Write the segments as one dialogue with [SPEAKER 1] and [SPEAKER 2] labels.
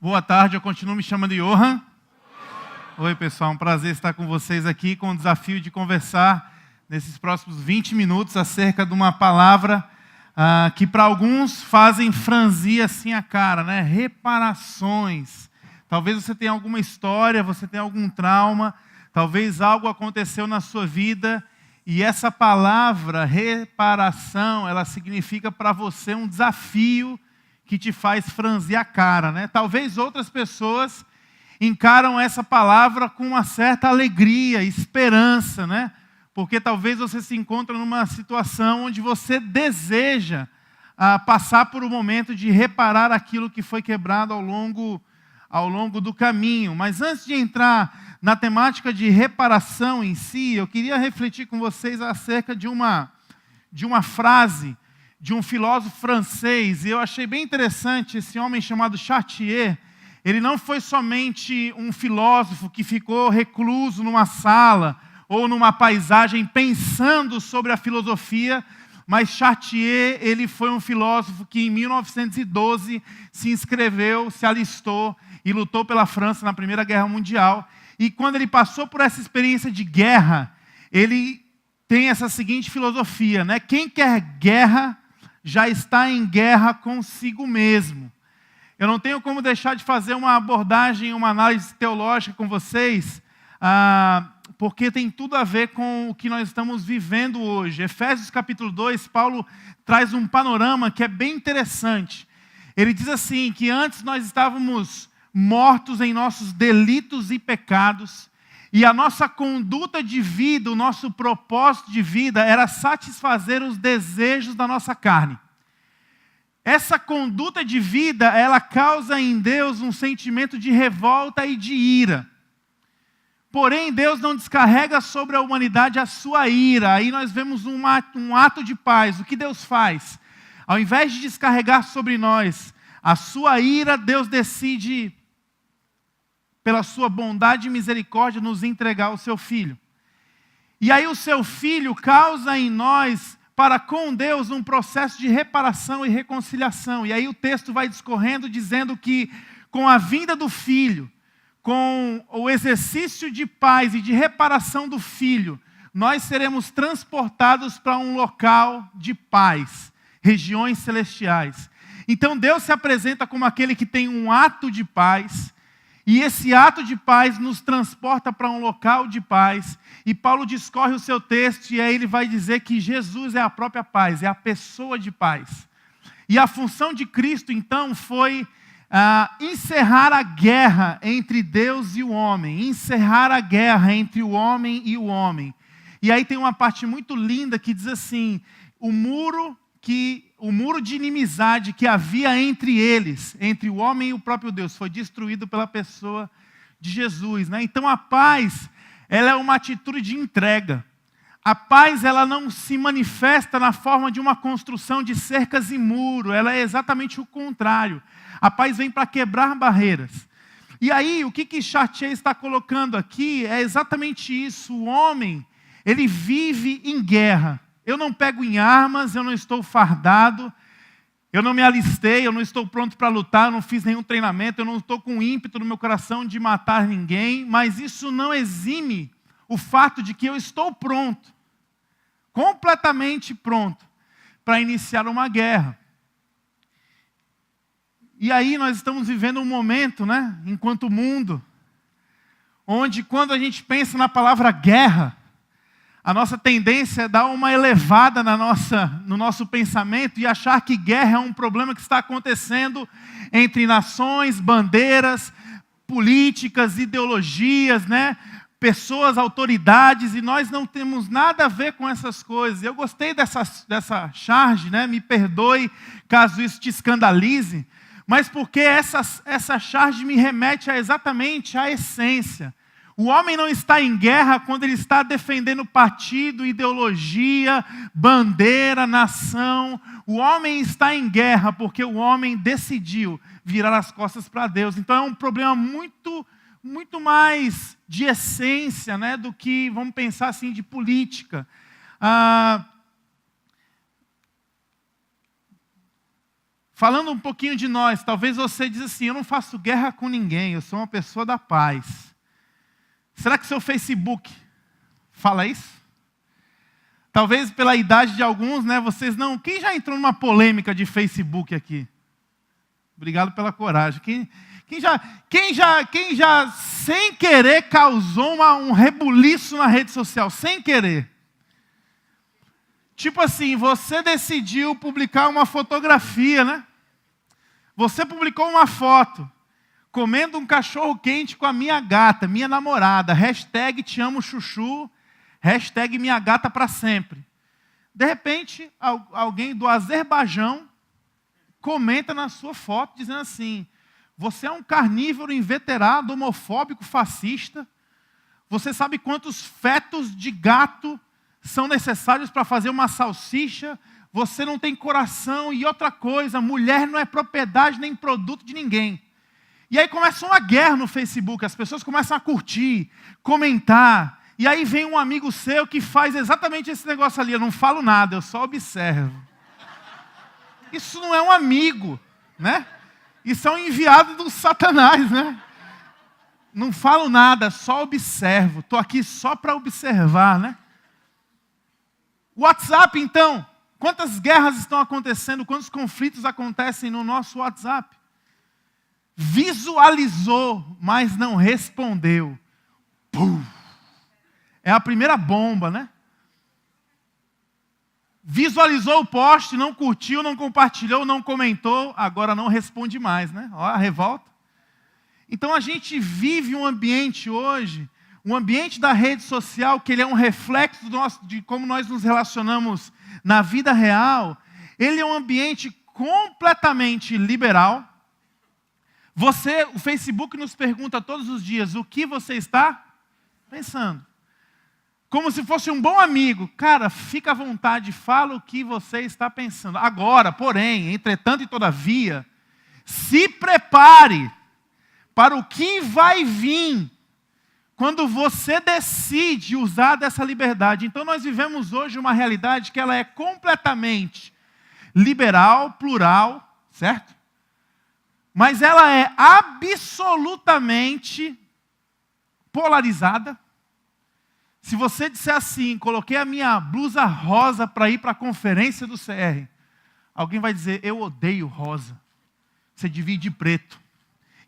[SPEAKER 1] Boa tarde, eu continuo me chamando Johan. Oi, pessoal, um prazer estar com vocês aqui com o desafio de conversar nesses próximos 20 minutos acerca de uma palavra que para alguns fazem franzir assim a cara, né? Reparações. Talvez você tenha alguma história, você tenha algum trauma, talvez algo aconteceu na sua vida e essa palavra, reparação, ela significa para você um desafio que te faz franzir a cara, né? Talvez outras pessoas encaram essa palavra com uma certa alegria, esperança, né? Porque talvez você se encontre numa situação onde você deseja passar por um momento de reparar aquilo que foi quebrado ao longo do caminho. Mas antes de entrar na temática de reparação em si, eu queria refletir com vocês acerca de uma frase de um filósofo francês, e eu achei bem interessante esse homem chamado Chartier. Ele não foi somente um filósofo que ficou recluso numa sala ou numa paisagem pensando sobre a filosofia, mas Chartier, ele foi um filósofo que em 1912 se inscreveu, se alistou e lutou pela França na Primeira Guerra Mundial. E quando ele passou por essa experiência de guerra, ele tem essa seguinte filosofia, né? Quem quer guerra já está em guerra consigo mesmo. Eu não tenho como deixar de fazer uma abordagem, uma análise teológica com vocês, porque tem tudo a ver com o que nós estamos vivendo hoje. Efésios capítulo 2, Paulo traz um panorama que é bem interessante. Ele diz assim, que antes nós estávamos mortos em nossos delitos e pecados, e a nossa conduta de vida, o nosso propósito de vida era satisfazer os desejos da nossa carne. Essa conduta de vida, ela causa em Deus um sentimento de revolta e de ira. Porém, Deus não descarrega sobre a humanidade a sua ira. Aí nós vemos um ato de paz. O que Deus faz? Ao invés de descarregar sobre nós a sua ira, Deus decide, pela sua bondade e misericórdia, nos entregar o seu Filho. E aí o seu Filho causa em nós, para com Deus, um processo de reparação e reconciliação. E aí o texto vai discorrendo, dizendo que com a vinda do Filho, com o exercício de paz e de reparação do Filho, nós seremos transportados para um local de paz, regiões celestiais. Então Deus se apresenta como aquele que tem um ato de paz, e esse ato de paz nos transporta para um local de paz. E Paulo discorre o seu texto e aí ele vai dizer que Jesus é a própria paz, é a pessoa de paz. E a função de Cristo, então, foi encerrar a guerra entre Deus e o homem. Encerrar a guerra entre o homem e o homem. E aí tem uma parte muito linda que diz assim, o muro de inimizade que havia entre eles, entre o homem e o próprio Deus, foi destruído pela pessoa de Jesus, né? Então a paz, ela é uma atitude de entrega. A paz, ela não se manifesta na forma de uma construção de cercas e muro, ela é exatamente o contrário. A paz vem para quebrar barreiras. E aí, o que Chartier está colocando aqui é exatamente isso. O homem, ele vive em guerra. Eu não pego em armas, eu não estou fardado, eu não me alistei, eu não estou pronto para lutar, eu não fiz nenhum treinamento, eu não estou com ímpeto no meu coração de matar ninguém, mas isso não exime o fato de que eu estou pronto, completamente pronto, para iniciar uma guerra. E aí nós estamos vivendo um momento, né, enquanto mundo, onde quando a gente pensa na palavra guerra, a nossa tendência é dar uma elevada no nosso pensamento e achar que guerra é um problema que está acontecendo entre nações, bandeiras, políticas, ideologias, né? Pessoas, autoridades, e nós não temos nada a ver com essas coisas. Eu gostei dessa charge, né? Me perdoe caso isso te escandalize, mas porque essa charge me remete exatamente à essência. O homem não está em guerra quando ele está defendendo partido, ideologia, bandeira, nação. O homem está em guerra porque o homem decidiu virar as costas para Deus. Então é um problema muito mais de essência, né, do que, vamos pensar assim, de política. Falando um pouquinho de nós, talvez você diz assim, eu não faço guerra com ninguém, eu sou uma pessoa da paz. Será que seu Facebook fala isso? Talvez pela idade de alguns, né, vocês não... Quem já entrou numa polêmica de Facebook aqui? Obrigado pela coragem. Quem já sem querer causou um rebuliço na rede social, sem querer? Tipo assim, você decidiu publicar uma fotografia, né? Você publicou uma foto, comendo um cachorro quente com a minha gata, minha namorada, hashtag te amo chuchu, hashtag minha gata para sempre. De repente, alguém do Azerbaijão comenta na sua foto dizendo assim, você é um carnívoro inveterado, homofóbico, fascista, você sabe quantos fetos de gato são necessários para fazer uma salsicha, você não tem coração e outra coisa, mulher não é propriedade nem produto de ninguém. E aí começa uma guerra no Facebook, as pessoas começam a curtir, comentar, e aí vem um amigo seu que faz exatamente esse negócio ali, eu não falo nada, eu só observo. Isso não é um amigo, né? Isso é um enviado do Satanás, né? Não falo nada, só observo, estou aqui só para observar, né? WhatsApp, então, quantas guerras estão acontecendo, quantos conflitos acontecem no nosso WhatsApp? Visualizou, mas não respondeu. Pum! É a primeira bomba, né? Visualizou o post, não curtiu, não compartilhou, não comentou, agora não responde mais, né? Olha a revolta. Então a gente vive um ambiente hoje, um ambiente da rede social, que ele é um reflexo de como nós nos relacionamos na vida real. Ele é um ambiente completamente liberal. O Facebook nos pergunta todos os dias, o que você está pensando? Como se fosse um bom amigo. Cara, fica à vontade, fala o que você está pensando. Agora, porém, entretanto e todavia, se prepare para o que vai vir quando você decide usar dessa liberdade. Então nós vivemos hoje uma realidade que ela é completamente liberal, plural, certo? Mas ela é absolutamente polarizada. Se você disser assim, coloquei a minha blusa rosa para ir para a conferência do CR, alguém vai dizer, eu odeio rosa. Você devia ir de preto.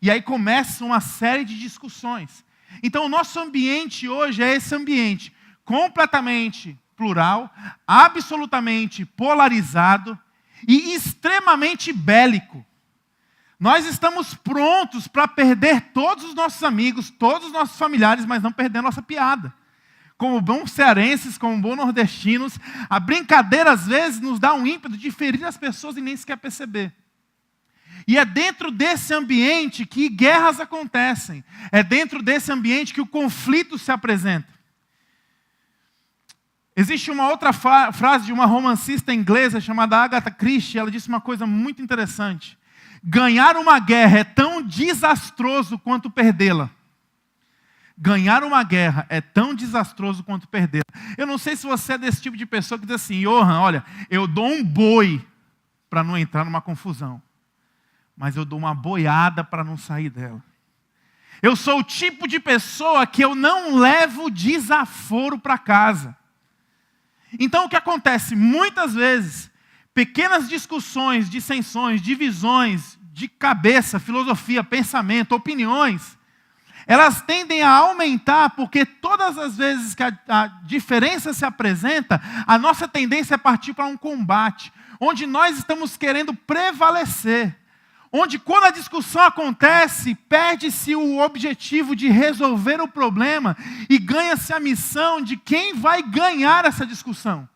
[SPEAKER 1] E aí começa uma série de discussões. Então o nosso ambiente hoje é esse ambiente completamente plural, absolutamente polarizado e extremamente bélico. Nós estamos prontos para perder todos os nossos amigos, todos os nossos familiares, mas não perder a nossa piada. Como bons cearenses, como bons nordestinos, a brincadeira às vezes nos dá um ímpeto de ferir as pessoas e nem sequer perceber. E é dentro desse ambiente que guerras acontecem. É dentro desse ambiente que o conflito se apresenta. Existe uma outra frase de uma romancista inglesa chamada Agatha Christie, ela disse uma coisa muito interessante. Ganhar uma guerra é tão desastroso quanto perdê-la. Ganhar uma guerra é tão desastroso quanto perdê-la. Eu não sei se você é desse tipo de pessoa que diz assim, Johan, olha, eu dou um boi para não entrar numa confusão. Mas eu dou uma boiada para não sair dela. Eu sou o tipo de pessoa que eu não levo desaforo para casa. Então o que acontece? Muitas vezes, pequenas discussões, dissensões, divisões de cabeça, filosofia, pensamento, opiniões, elas tendem a aumentar porque todas as vezes que a diferença se apresenta, a nossa tendência é partir para um combate, onde nós estamos querendo prevalecer. Onde quando a discussão acontece, perde-se o objetivo de resolver o problema e ganha-se a missão de quem vai ganhar essa discussão.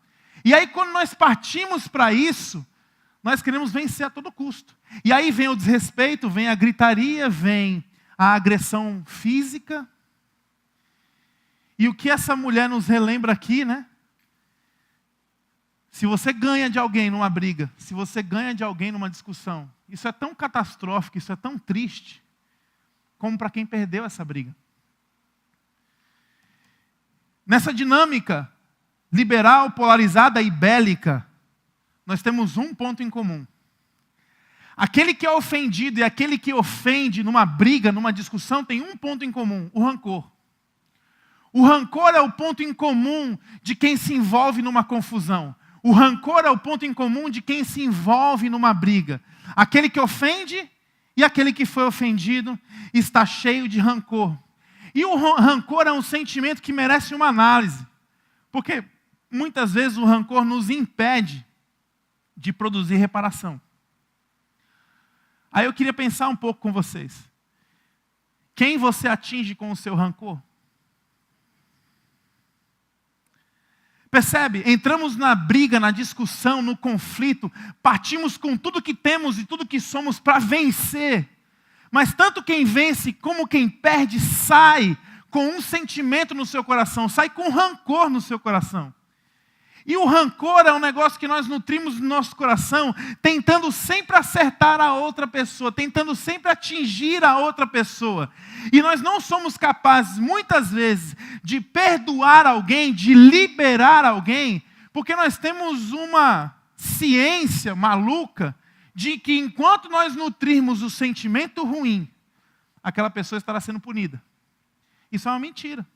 [SPEAKER 1] E aí quando nós partimos para isso, nós queremos vencer a todo custo. E aí vem o desrespeito, vem a gritaria, vem a agressão física. E o que essa mulher nos relembra aqui, né? Se você ganha de alguém numa briga, se você ganha de alguém numa discussão, isso é tão catastrófico, isso é tão triste, como para quem perdeu essa briga. Nessa dinâmica liberal, polarizada e bélica, nós temos um ponto em comum. Aquele que é ofendido e aquele que ofende numa briga, numa discussão, tem um ponto em comum: o rancor. O rancor é o ponto em comum de quem se envolve numa confusão. O rancor é o ponto em comum de quem se envolve numa briga. Aquele que ofende e aquele que foi ofendido está cheio de rancor. E o rancor é um sentimento que merece uma análise. Porque muitas vezes o rancor nos impede de produzir reparação. Aí eu queria pensar um pouco com vocês. Quem você atinge com o seu rancor? Percebe? Entramos na briga, na discussão, no conflito, partimos com tudo que temos e tudo que somos para vencer. Mas tanto quem vence como quem perde sai com um sentimento no seu coração, sai com rancor no seu coração. E o rancor é um negócio que nós nutrimos no nosso coração, tentando sempre acertar a outra pessoa, tentando sempre atingir a outra pessoa. E nós não somos capazes, muitas vezes, de perdoar alguém, de liberar alguém, porque nós temos uma ciência maluca de que enquanto nós nutrirmos o sentimento ruim, aquela pessoa estará sendo punida. Isso é uma mentira.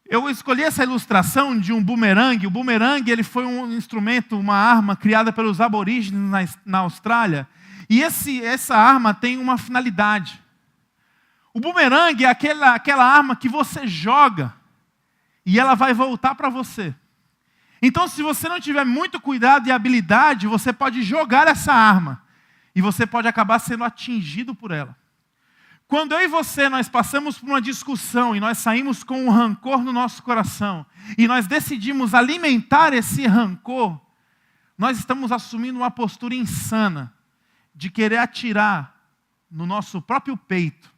[SPEAKER 1] Eu escolhi essa ilustração de um bumerangue. O bumerangue ele foi um instrumento, uma arma criada pelos aborígenes na Austrália. E essa arma tem uma finalidade. O bumerangue é aquela arma que você joga e ela vai voltar para você. Então, se você não tiver muito cuidado e habilidade, você pode jogar essa arma e você pode acabar sendo atingido por ela. Quando eu e você, nós passamos por uma discussão e nós saímos com um rancor no nosso coração e nós decidimos alimentar esse rancor, nós estamos assumindo uma postura insana de querer atirar no nosso próprio peito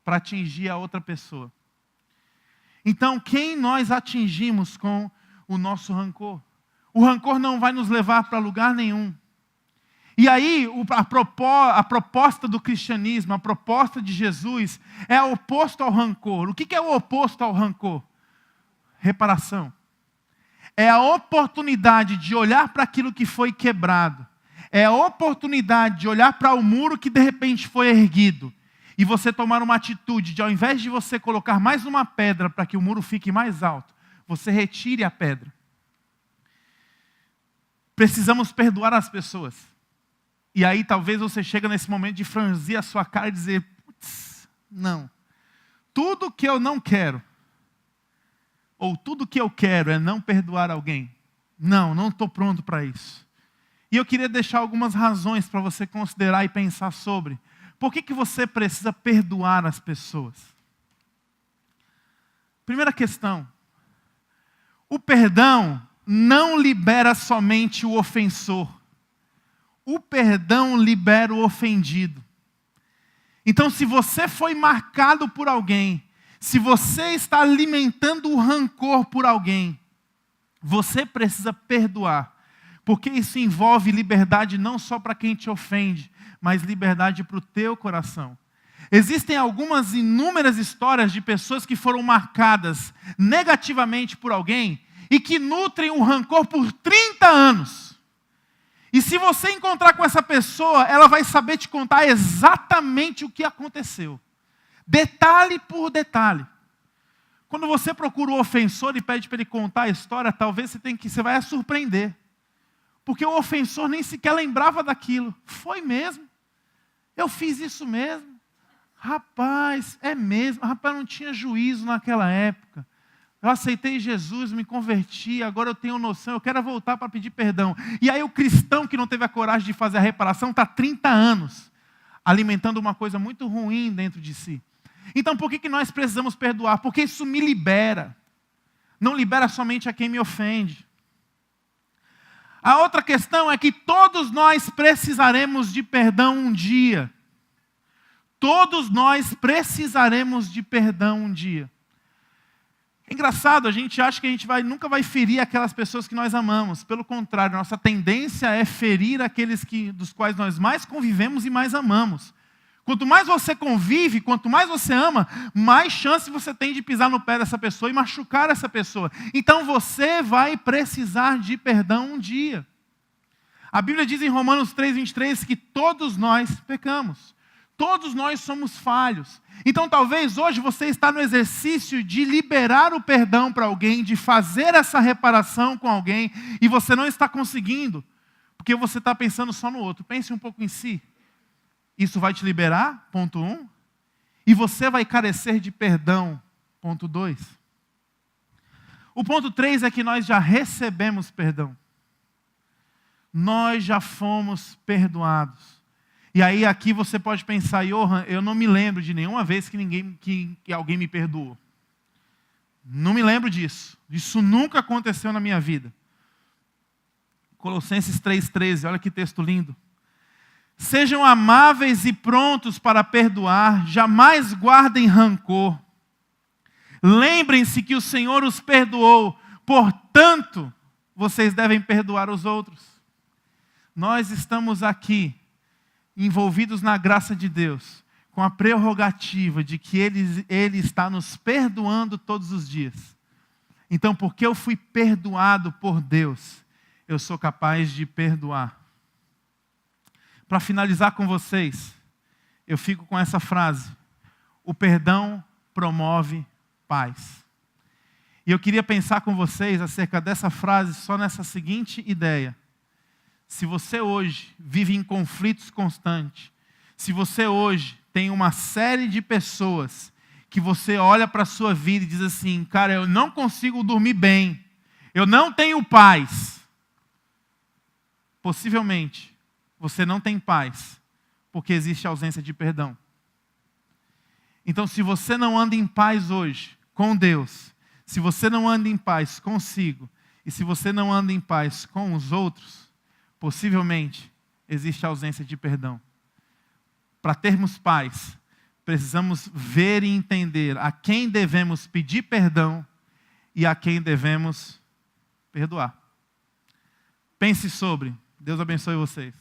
[SPEAKER 1] para atingir a outra pessoa. Então, quem nós atingimos com o nosso rancor? O rancor não vai nos levar para lugar nenhum. E aí, a proposta do cristianismo, a proposta de Jesus, é oposto ao rancor. O que é o oposto ao rancor? Reparação. É a oportunidade de olhar para aquilo que foi quebrado. É a oportunidade de olhar para o muro que de repente foi erguido. E você tomar uma atitude de, ao invés de você colocar mais uma pedra para que o muro fique mais alto, você retire a pedra. Precisamos perdoar as pessoas. E aí talvez você chega nesse momento de franzir a sua cara e dizer, putz, não. Tudo que eu não quero, ou tudo que eu quero é não perdoar alguém. Não estou pronto para isso. E eu queria deixar algumas razões para você considerar e pensar sobre. Por que você precisa perdoar as pessoas? Primeira questão. O perdão não libera somente o ofensor. O perdão libera o ofendido. Então, se você foi marcado por alguém, se você está alimentando o rancor por alguém, você precisa perdoar. Porque isso envolve liberdade não só para quem te ofende, mas liberdade para o teu coração. Existem algumas inúmeras histórias de pessoas que foram marcadas negativamente por alguém e que nutrem o rancor por 30 anos. E se você encontrar com essa pessoa, ela vai saber te contar exatamente o que aconteceu. Detalhe por detalhe. Quando você procura o ofensor e pede para ele contar a história, talvez você vai a surpreender. Porque o ofensor nem sequer lembrava daquilo. Foi mesmo? Eu fiz isso mesmo? Rapaz, é mesmo? Rapaz, não tinha juízo naquela época. Eu aceitei Jesus, me converti, agora eu tenho noção, eu quero voltar para pedir perdão. E aí o cristão que não teve a coragem de fazer a reparação está 30 anos alimentando uma coisa muito ruim dentro de si. Então por que nós precisamos perdoar? Porque isso me libera. Não libera somente a quem me ofende. A outra questão é que todos nós precisaremos de perdão um dia. Todos nós precisaremos de perdão um dia. É engraçado, a gente acha que a gente nunca vai ferir aquelas pessoas que nós amamos. Pelo contrário, nossa tendência é ferir aqueles dos quais nós mais convivemos e mais amamos. Quanto mais você convive, quanto mais você ama, mais chance você tem de pisar no pé dessa pessoa e machucar essa pessoa. Então você vai precisar de perdão um dia. A Bíblia diz em Romanos 3:23 que todos nós pecamos. Todos nós somos falhos. Então talvez hoje você está no exercício de liberar o perdão para alguém, de fazer essa reparação com alguém, e você não está conseguindo, porque você está pensando só no outro. Pense um pouco em si. Isso vai te liberar, ponto 1. E você vai carecer de perdão, ponto 2. O ponto 3 é que nós já recebemos perdão. Nós já fomos perdoados. E aí aqui você pode pensar, Johan, eu não me lembro de nenhuma vez que alguém me perdoou. Não me lembro disso. Isso nunca aconteceu na minha vida. Colossenses 3:13, olha que texto lindo. Sejam amáveis e prontos para perdoar, jamais guardem rancor. Lembrem-se que o Senhor os perdoou, portanto, vocês devem perdoar os outros. Nós estamos aqui, envolvidos na graça de Deus, com a prerrogativa de que Ele está nos perdoando todos os dias. Então, porque eu fui perdoado por Deus, eu sou capaz de perdoar. Para finalizar com vocês, eu fico com essa frase: o perdão promove paz. E eu queria pensar com vocês acerca dessa frase só nessa seguinte ideia. Se você hoje vive em conflitos constantes, se você hoje tem uma série de pessoas que você olha para a sua vida e diz assim, cara, eu não consigo dormir bem, eu não tenho paz. Possivelmente, você não tem paz, porque existe ausência de perdão. Então, se você não anda em paz hoje com Deus, se você não anda em paz consigo, e se você não anda em paz com os outros, possivelmente existe ausência de perdão. Para termos paz, precisamos ver e entender a quem devemos pedir perdão e a quem devemos perdoar. Pense sobre. Deus abençoe vocês.